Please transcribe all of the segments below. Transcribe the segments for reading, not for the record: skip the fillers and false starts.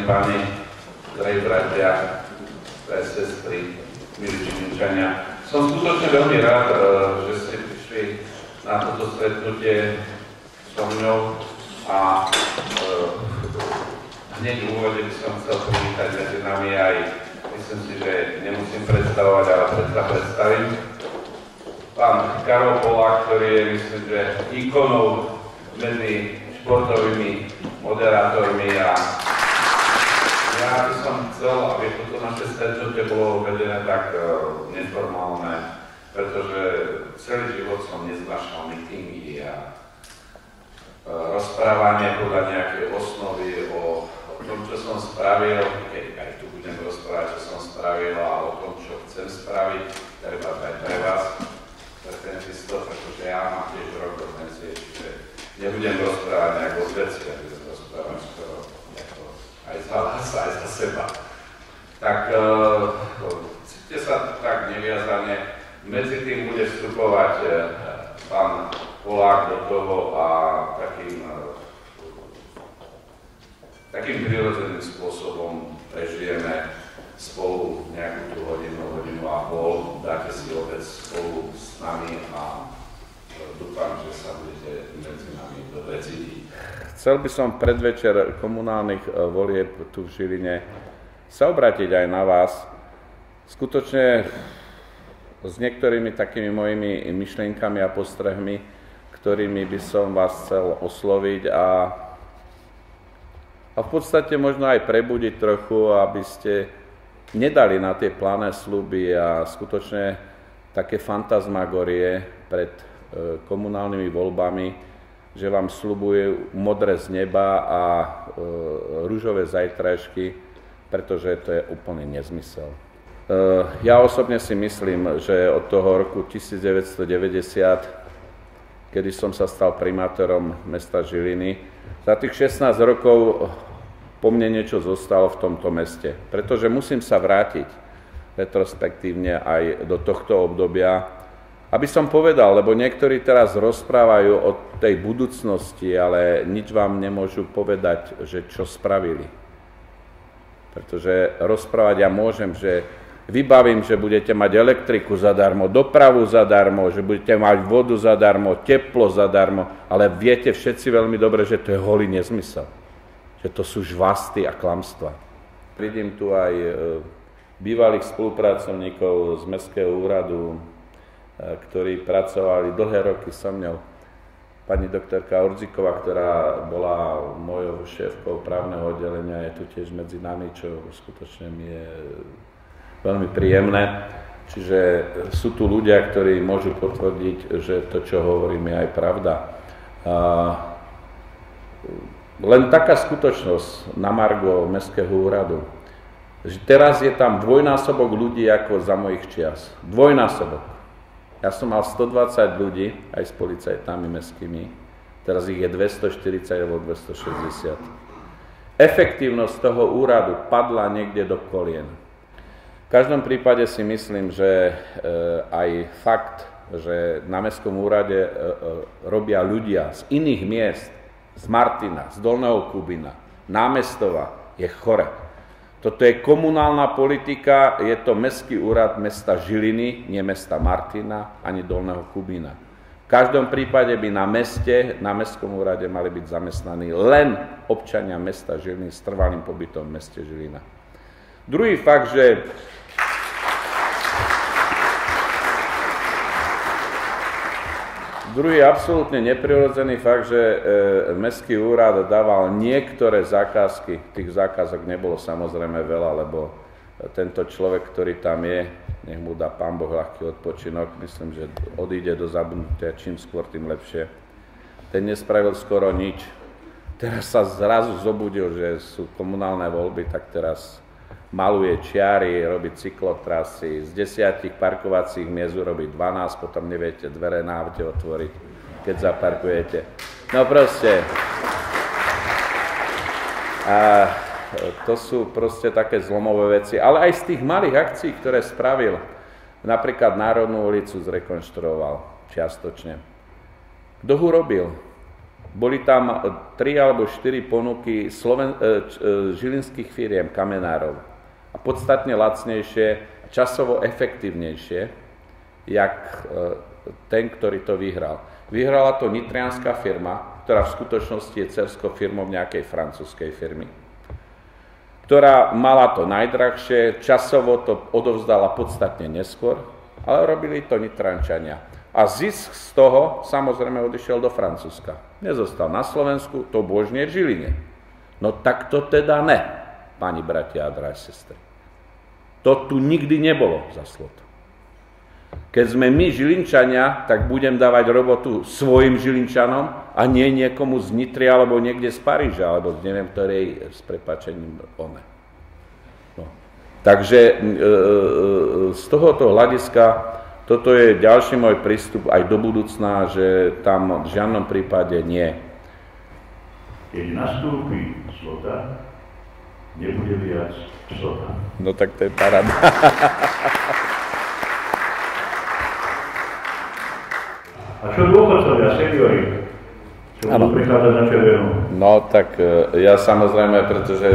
páni, drahí bratia, drahé sestry, milí Číňania. Som skutočne veľmi rád, že ste prišli na toto stretnutie so mňou a hneď v úvode by som chcel privítať medzi nami aj, myslím si, že nemusím predstavovať, ale predstavím. Pán Karol Polák, ktorý je, myslím, že ikonou medzi športovými moderátormi a ja by som chcel, aby toto naše stretnutie bolo vedené tak neformálne, pretože celý život som neznášal meetingy a rozprávanie podľa nejakej osnovy o tom, čo som spravil, keď aj tu budem rozprávať, čo som spravil a o tom, čo chcem spraviť, treba aj pre vás, pre tennistov, pretože ja mám tiež rok do penzie, čiže nebudem rozprávať nejak o veci, ja budem rozprávať skoro aj za vás, aj za seba. Tak cítite sa tak neviazane, medzi tým bude vstupovať pán Polák do toho a takým prirodzeným spôsobom prežijeme spolu nejakú tú hodinu a pol, dáte si obed spolu s nami a dúfam, že sa budete medzi nami dobre cítiť. Chcel by som predvečer komunálnych volieb tu v Žiline sa obrátiť aj na vás. Skutočne s niektorými takými mojimi myšlienkami a postrehmi, ktorými by som vás chcel osloviť a v podstate možno aj prebudiť trochu, aby ste nedali na tie plané sľuby a skutočne také fantasmagorie pred komunálnymi voľbami, že vám sľubujú modré z neba a ružové zajtrajšky, pretože to je úplný nezmysel. Ja osobne si myslím, že od toho roku 1990, kedy som sa stal primátorom mesta Žiliny, za tých 16 rokov po mne niečo zostalo v tomto meste, pretože musím sa vrátiť retrospektívne aj do tohto obdobia, aby som povedal, lebo niektorí teraz rozprávajú o tej budúcnosti, ale nič vám nemôžu povedať, že čo spravili. Pretože rozprávať ja môžem, že vybavím, že budete mať elektriku zadarmo, dopravu zadarmo, že budete mať vodu zadarmo, teplo zadarmo, ale viete všetci veľmi dobre, že to je holý nezmysel. Že to sú žvasty a klamstvá. Vidím tu aj bývalých spolupracovníkov z Mestského úradu, ktorí pracovali dlhé roky so mňou. Pani doktorka Orziková, ktorá bola mojou šéfkou právneho oddelenia, je tu tiež medzi nami, čo skutočne mi je veľmi príjemné. Čiže sú tu ľudia, ktorí môžu potvrdiť, že to, čo hovorím, je aj pravda. Len taká skutočnosť na margo Mestského úradu, že teraz je tam dvojnásobok ľudí ako za mojich čias. Dvojnásobok. Ja som mal 120 ľudí, aj s policajtami mestskými, teraz ich je 240 alebo 260. Efektívnosť toho úradu padla niekde do kolien. V každom prípade si myslím, že aj fakt, že na Mestskom úrade robia ľudia z iných miest, z Martina, z Dolného Kubína, Námestova, je chore. Toto je komunálna politika, je to Mestský úrad mesta Žiliny, nie mesta Martina, ani Dolného Kubína. V každom prípade by na Mestskom úrade mali byť zamestnaní len občania mesta Žiliny s trvalým pobytom v meste Žilina. Druhý fakt, že druhý absolútne neprirodzený fakt, že Mestský úrad dával niektoré zákazky, tých zákazok nebolo samozrejme veľa, lebo tento človek, ktorý tam je, nech mu dá Pán Boh ľahký odpočinok, myslím, že odíde do zabudnutia, čím skôr, tým lepšie. Ten nespravil skoro nič. Teraz sa zrazu zobudil, že sú komunálne voľby, tak teraz maluje čiary, robí cyklotrasy, z 10 parkovacích miest urobí 12, potom neviete dvere na aute otvoriť, keď zaparkujete. No proste. A to sú proste také zlomové veci. Ale aj z tých malých akcií, ktoré spravil, napríklad Národnú ulicu zrekonštruoval čiastočne. Kto ho robil? Boli tam 3 alebo 4 ponuky žilinských firiem, kamenárov. A podstatne lacnejšie, časovo efektívnejšie, jak ten, ktorý to vyhral. Vyhrala to nitrianská firma, ktorá v skutočnosti je dcerskou firmou nejakej francúzskej firmy, ktorá mala to najdrahšie, časovo to odovzdala podstatne neskôr, ale robili to Nitrančania. A zisk z toho samozrejme odišiel do Francúzska. Nezostal na Slovensku, to božne v Žiline. No tak to teda ne, páni bratia a drahé sestry. To tu nikdy nebolo za slot. Keď sme my Žilinčania, tak budem dávať robotu svojim Žilinčanom a nie niekomu z Nitry alebo niekde z Paríža, alebo neviem ktorej s prepáčením one. No. Takže z tohoto hľadiska toto je ďalší môj prístup aj do budúcna, že tam v žiadnom prípade nie. Keď nastúpi slota, nebude viac slota. No tak to je paráda. A čo dôchodcovia, seniori? Čo budú prichádzať na červenú? No tak ja samozrejme, pretože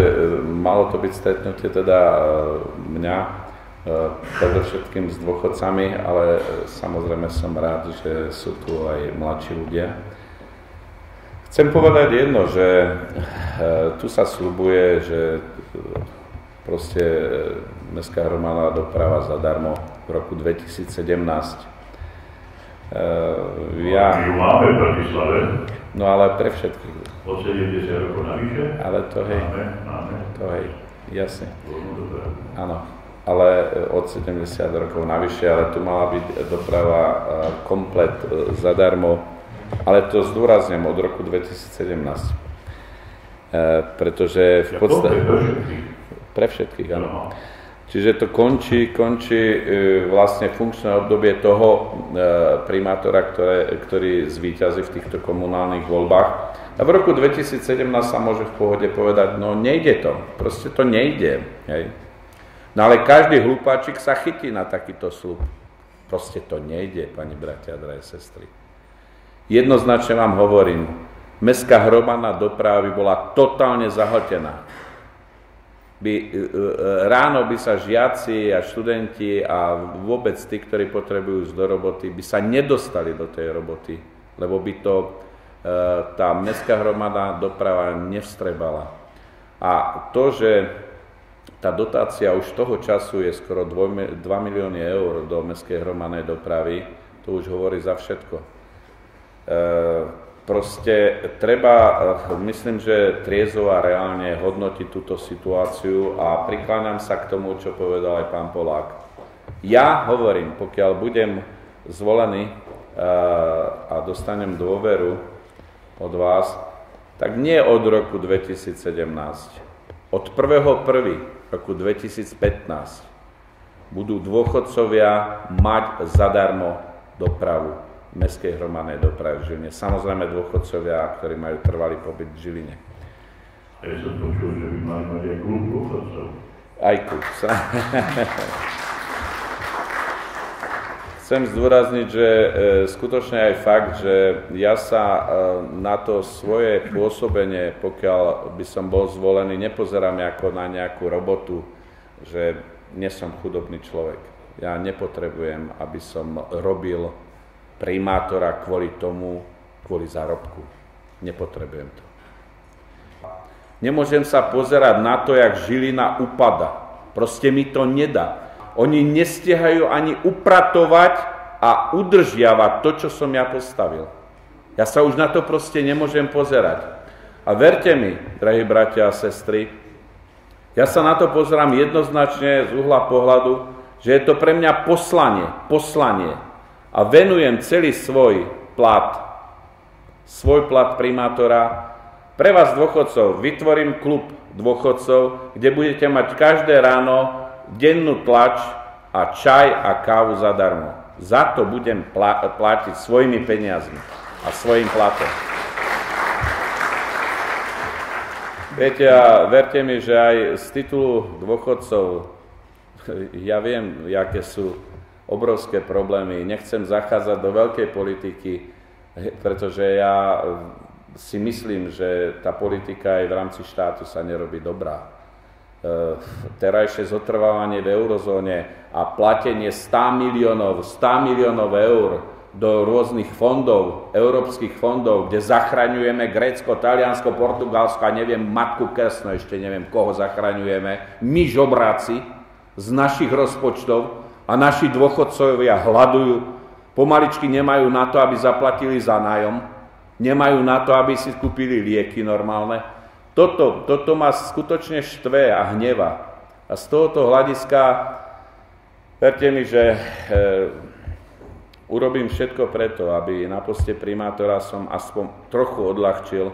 malo to byť stretnutie teda mňa, predovšetkým s dôchodcami, ale samozrejme som rád, že sú tu aj mladší ľudia. Chcem povedať jedno, že tu sa sľubuje, že proste mestská hromadná doprava zadarmo v roku 2017. My ju máme v Bratislave. No ale pre všetkých. Od 70 rokov navyše? Ale to hej. Máme. To hej, jasne. Áno. Ale od 70 rokov navyše, ale tu mala byť doprava komplet zadarmo, ale to zdôrazňujem od roku 2017. Pretože v podstate... Pre všetkých, áno. Čiže to končí vlastne funkčné obdobie toho primátora, ktorý zvíťazí v týchto komunálnych voľbách. A v roku 2017 sa môže v pohode povedať, no nejde to, proste to nejde, hej. No ale každý hlupáčik sa chytí na takýto sľub. Proste to nejde, pani bratia a drahé sestry. Jednoznačne vám hovorím, mestská hromadná doprava by bola totálne zahltená. Ráno by sa žiaci a študenti a vôbec tí, ktorí potrebujú ísť do roboty, by sa nedostali do tej roboty, lebo by to tá mestská hromadná doprava nevstrebala. A to, že tá dotácia už toho času je skoro 2 milióny eur do mestskej hromadnej dopravy, to už hovorí za všetko. Proste treba, myslím, že triezvo a reálne hodnotiť túto situáciu a prikláňam sa k tomu, čo povedal aj pán Polák. Ja hovorím, pokiaľ budem zvolený a dostanem dôveru od vás, tak nie od roku 2017, od 1.1. roku 2015 budú dôchodcovia mať zadarmo dopravu mestskej hromadnej dopravy v Žiline. Samozrejme dôchodcovia, ktorí majú trvalý pobyt v Žiline. A ja som počul, že by mali mať aj klub dôchodcov. Aj klub. Chcem zdôrazniť, že skutočne aj fakt, že ja sa na to svoje pôsobenie, pokiaľ by som bol zvolený, nepozerám ako na nejakú robotu, že nie som chudobný človek. Ja nepotrebujem, aby som robil primátora kvôli zárobku. Nepotrebujem to. Nemôžem sa pozerať na to, jak Žilina upada. Proste mi to nedá. Oni nestihajú ani upratovať a udržiavať to, čo som ja postavil. Ja sa už na to proste nemôžem pozerať. A verte mi, drahí bratia a sestry, ja sa na to pozerám jednoznačne z uhla pohľadu, že je to pre mňa poslanie. A venujem celý svoj plat primátora. Pre vás dôchodcov vytvorím klub dôchodcov, kde budete mať každé ráno dennú tlač a čaj a kávu zadarmo. Za to budem platiť svojimi peniazmi a svojim platom. Viete, a verte mi, že aj z titulu dôchodcov, ja viem, aké sú obrovské problémy. Nechcem zachádzať do veľkej politiky, pretože ja si myslím, že tá politika aj v rámci štátu sa nerobí dobrá. Terajšie zotrvávanie v eurozóne a platenie 100 miliónov eur do rôznych fondov, európskych fondov, kde zachraňujeme Grécko, Taliansko, Portugalsko a neviem, matku krsno, ešte neviem, koho zachraňujeme, my žobráci z našich rozpočtov a naši dôchodcovia hľadujú, pomaličky nemajú na to, aby zaplatili za nájom, nemajú na to, aby si kúpili lieky normálne. Toto ma skutočne štve a hneva. A z tohoto hľadiska, verte mi, že urobím všetko preto, aby na poste primátora som aspoň trochu odľahčil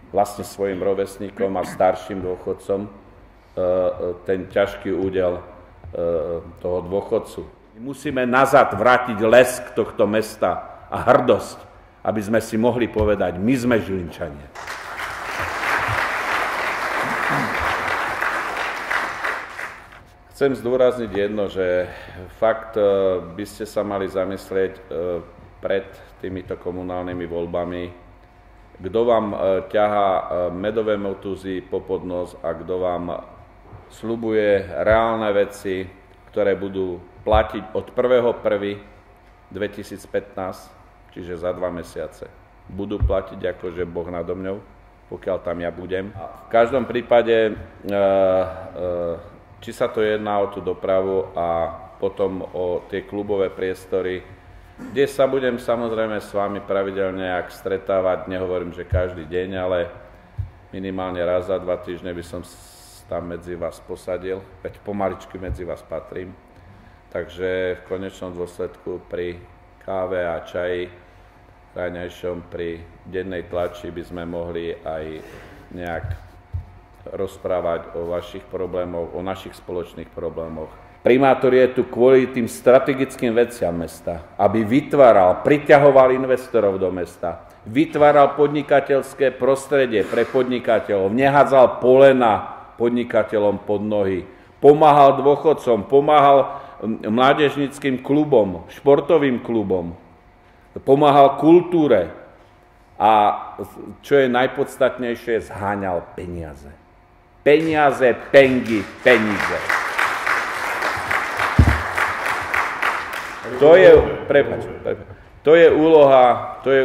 vlastne svojim rovesníkom a starším dôchodcom ten ťažký údel toho dôchodcu. My musíme nazad vrátiť lesk tohto mesta a hrdosť, aby sme si mohli povedať, my sme Žilinčania. Chcem zdôrazniť jedno, že fakt by ste sa mali zamyslieť pred týmito komunálnymi voľbami, kto vám ťahá medové motúzy popod nos a kto vám sľubuje reálne veci, ktoré budú platiť od 1.1.2015, čiže za 2 mesiace. Budú platiť akože Boh nado mňou, pokiaľ tam ja budem. V každom prípade či sa to jedná o tú dopravu a potom o tie klubové priestory, kde sa budem samozrejme s vami pravidelne stretávať, nehovorím, že každý deň, ale minimálne raz za 2 týždne by som tam medzi vás posadil, veď pomaličky medzi vás patrím. Takže v konečnom dôsledku pri káve a čaji, raňajšom pri dennej tlači by sme mohli aj nejak rozprávať o vašich problémoch, o našich spoločných problémoch. Primátor je tu kvôli tým strategickým veciam mesta, aby vytváral, priťahoval investorov do mesta, vytváral podnikateľské prostredie pre podnikateľov, nehádzal polena podnikateľom pod nohy, pomáhal dôchodcom, pomáhal mládežníckym klubom, športovým klubom, pomáhal kultúre a čo je najpodstatnejšie, zháňal peniaze. Peniaze, peníze. To je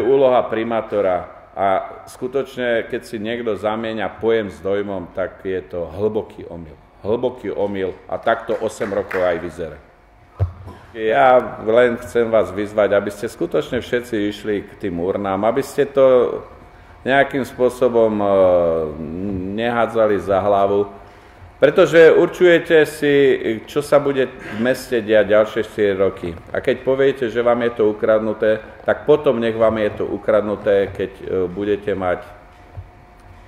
úloha primátora a skutočne, keď si niekto zamieňa pojem s dojmom, tak je to hlboký omyl. Hlboký omyl a takto 8 rokov aj vyzerá. Ja len chcem vás vyzvať, aby ste skutočne všetci išli k tým urnám, aby ste to nejakým spôsobom nehádzali za hlavu, pretože určujete si, čo sa bude v meste diať ďalšie 4 roky. A keď poviete, že vám je to ukradnuté, tak potom nech vám je to ukradnuté, keď budete mať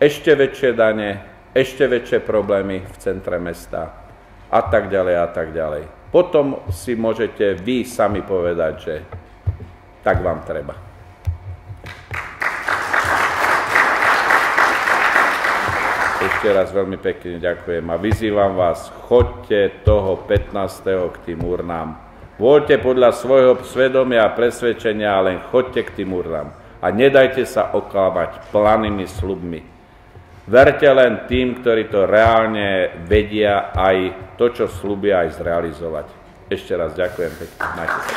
ešte väčšie dane, ešte väčšie problémy v centre mesta a tak ďalej a tak ďalej. Potom si môžete vy sami povedať, že tak vám treba. Ešte raz veľmi pekne ďakujem a vyzývam vás, choďte toho 15. k tým urnám. Voľte podľa svojho svedomia a presvedčenia, len choďte k tým urnám. A nedajte sa oklamať planými sľubmi. Verte len tým, ktorí to reálne vedia aj to, čo sľubia, aj zrealizovať. Ešte raz ďakujem pekne. Majte sa.